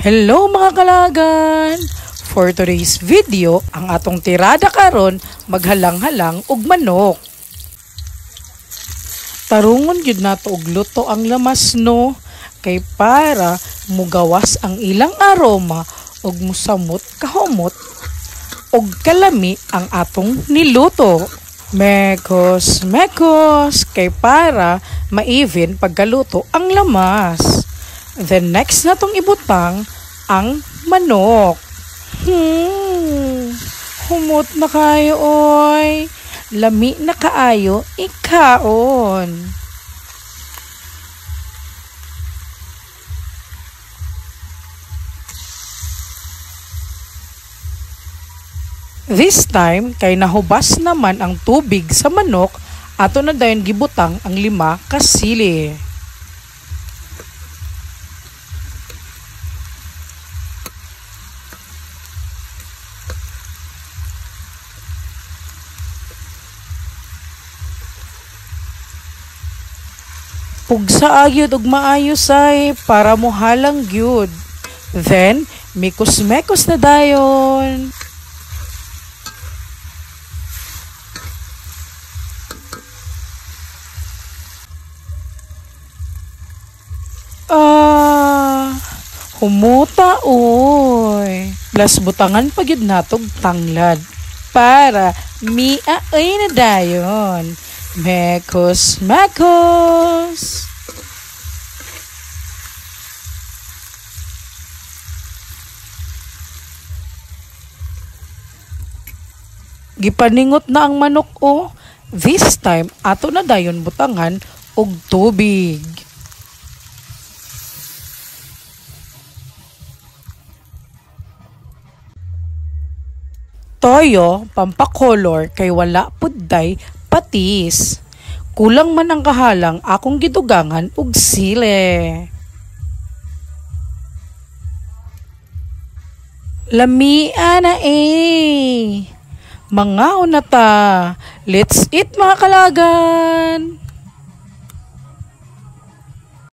Hello mga kalagan! For today's video, ang atong tirada karon maghalang-halang og manok. Tarungon gyud nato og luto ang lamas no, kay para mugawas ang ilang aroma og musamot kahumot og kalami ang atong niluto. Mekos, kay para ma-even pagkaluto ang lamas. Then next natong ibutang ang manok. Humot na kayo oy. Lami na kaayo ikaon. This time kay nahubas naman ang tubig sa manok, ato na dayon gibutang ang 5 ka sili. Pugsa agyud og maayo say para mohalang gyud. Then mikos-mekos na dayon. Humuta oy. Plus butangan pa gyud natog tanglad para miaay na dayon. Mekos. Gipaningot na ang manok o. This time ato na dayon butangan og tubig. Toyo, pampakolor kay wala pudday patis. Kulang man ang kahalang akong gidugangan og sile. Lamia na Mga unata. Let's eat mga kalagan!